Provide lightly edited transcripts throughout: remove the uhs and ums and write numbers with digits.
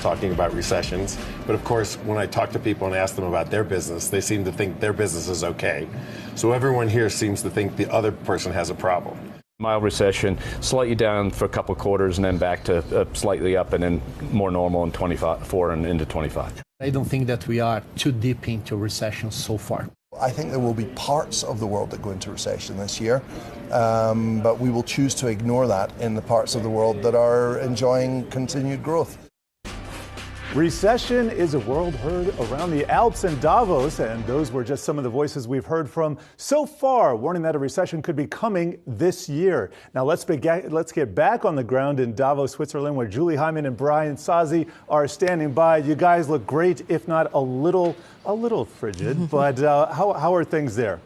Talking about recessions, but of course, when I talk to people and ask them about their business, they seem to think their business is okay. So everyone here seems to think the other person has a problem. Mild recession, slightly down for a couple of quarters and then back to slightly up and then more normal in 24 and into 25. I don't think that we are too deep into recession so far. I think there will be parts of the world that go into recession this year, but we will choose to ignore that in the parts of the world that are enjoying continued growth. Recession is a word heard around the Alps and Davos, and those were just some of the voices we've heard from so far, warning that a recession could be coming this year. Now let's get back on the ground in Davos, Switzerland, where Julie Hyman and Brian Sazi are standing by. You guys look great, if not a little frigid, but how are things there?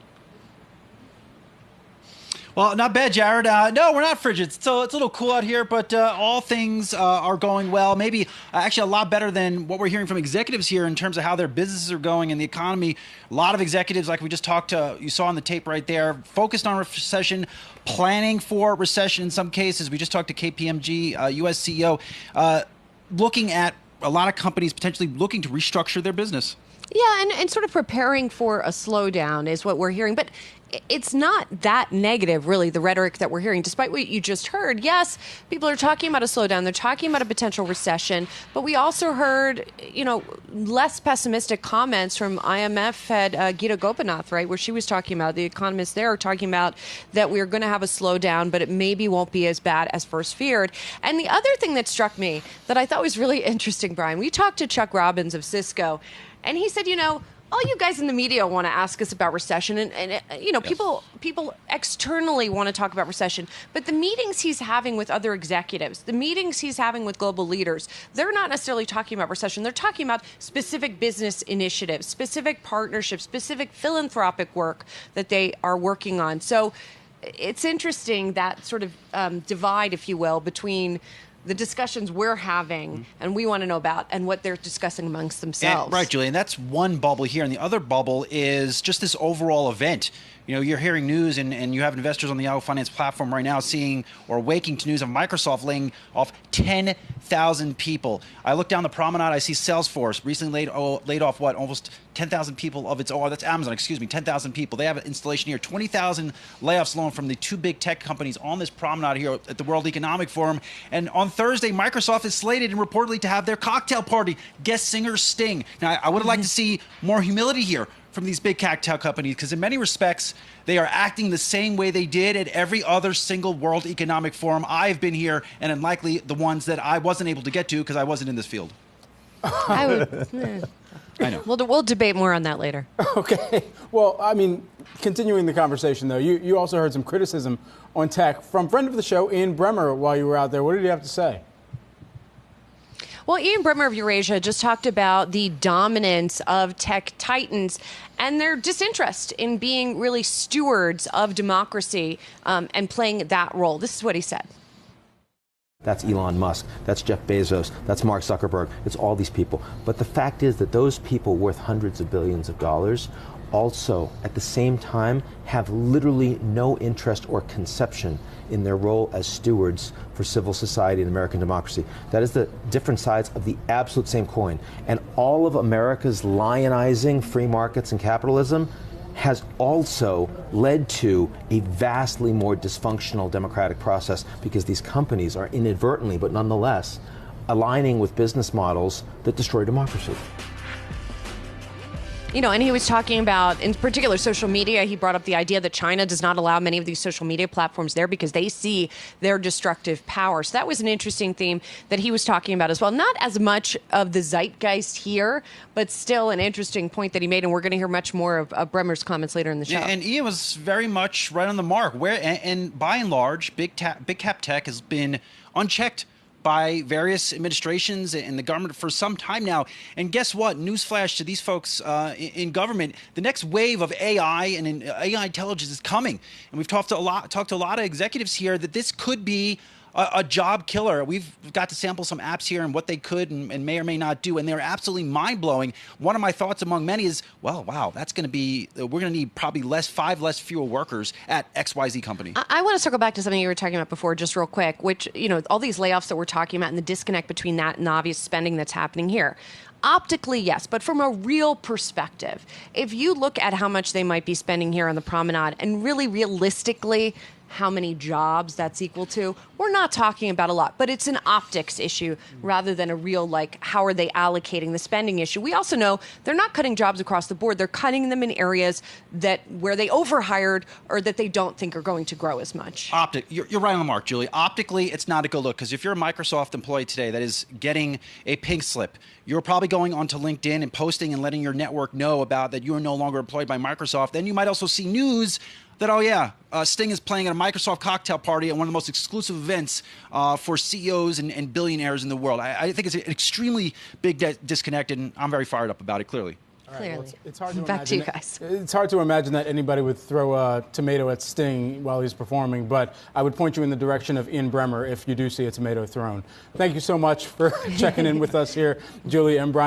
Well, not bad, Jared. No, we're not frigid. So it's a little cool out here, but all things are going well. Maybe actually a lot better than what we're hearing from executives here in terms of how their businesses are going and the economy. A lot of executives, like we just talked to, you saw on the tape right there, focused on recession, planning for recession in some cases. We just talked to KPMG, U.S. CEO, looking at a lot of companies potentially looking to restructure their business. Yeah, and sort of preparing for a slowdown is what we're hearing. But it's not that negative, really, the rhetoric that we're hearing. Despite what you just heard, yes, people are talking about a slowdown. They're talking about a potential recession. But we also heard, less pessimistic comments from IMF head Gita Gopinath, right, where she was talking about, the economists there are talking about that we're going to have a slowdown, but it maybe won't be as bad as first feared. And the other thing that struck me that I thought was really interesting, Brian, we talked to Chuck Robbins of Cisco, and he said, all you guys in the media want to ask us about recession, and yes. people externally want to talk about recession, but the meetings he's having with other executives, the meetings he's having with global leaders, they're not necessarily talking about recession. They're talking about specific business initiatives, specific partnerships, specific philanthropic work that they are working on. So it's interesting, that sort of divide, if you will, between the discussions we're having and we want to know about and what they're discussing amongst themselves. Right, Julie, and that's one bubble here. And the other bubble is just this overall event. You're hearing news and you have investors on the Yahoo Finance platform right now seeing or waking to news of Microsoft laying off 10,000 people. I look down the promenade, I see Salesforce recently laid off almost 10,000 people of its, that's Amazon, 10,000 people. They have an installation here, 20,000 layoffs alone from the two big tech companies on this promenade here at the World Economic Forum. And on Thursday, Microsoft is slated and reportedly to have their cocktail party, guest singer Sting. Now, I would have liked to see more humility here from these big cocktail companies, because in many respects, they are acting the same way they did at every other single World Economic Forum I've been here, and unlikely the ones that I wasn't able to get to because I wasn't in this field. I know. We'll debate more on that later. Okay. Well, continuing the conversation, though, you also heard some criticism on tech from friend of the show, Ian Bremmer, while you were out there. What did he have to say? Well, Ian Bremmer of Eurasia just talked about the dominance of tech titans and their disinterest in being really stewards of democracy and playing that role. This is what he said. That's Elon Musk, that's Jeff Bezos, that's Mark Zuckerberg, it's all these people. But the fact is that those people worth hundreds of billions of dollars also, at the same time, have literally no interest or conception in their role as stewards for civil society and American democracy. That is the different sides of the absolute same coin. And all of America's lionizing free markets and capitalism has also led to a vastly more dysfunctional democratic process, because these companies are inadvertently, but nonetheless, aligning with business models that destroy democracy. And he was talking about, in particular, social media. He brought up the idea that China does not allow many of these social media platforms there because they see their destructive power. So that was an interesting theme that he was talking about as well. Not as much of the zeitgeist here, but still an interesting point that he made. And we're going to hear much more of Bremmer's comments later in the show. And Ian was very much right on the mark. And by and large, big cap tech has been unchecked by various administrations and the government for some time now. And guess what? Newsflash to these folks in government: the next wave of AI and AI intelligence is coming. And we've talked to a lot of executives here that this could be a job killer. We've got to sample some apps here and what they could and may or may not do, and they're absolutely mind-blowing. One of my thoughts among many is, well, wow, that's going to be, we're going to need probably fewer workers at XYZ company. I want to circle back to something you were talking about before, just real quick, which, all these layoffs that we're talking about and the disconnect between that and the obvious spending that's happening here. Optically, yes, but from a real perspective, if you look at how much they might be spending here on the promenade and really realistically how many jobs that's equal to, we're not talking about a lot, but it's an optics issue rather than a real, how are they allocating the spending issue. We also know they're not cutting jobs across the board. They're cutting them in areas where they overhired or that they don't think are going to grow as much. You're right on the mark, Julie. Optically, it's not a good look, because if you're a Microsoft employee today that is getting a pink slip, you're probably going onto LinkedIn and posting and letting your network know about that you are no longer employed by Microsoft. Then you might also see news that, oh yeah, Sting is playing at a Microsoft cocktail party at one of the most exclusive events for CEOs and billionaires in the world. I think it's an extremely big disconnect, and I'm very fired up about it, clearly. Clearly. Well, it's hard to Back to you guys. It's hard to imagine that anybody would throw a tomato at Sting while he's performing, but I would point you in the direction of Ian Bremmer if you do see a tomato thrown. Thank you so much for checking in with us here, Julie and Brian.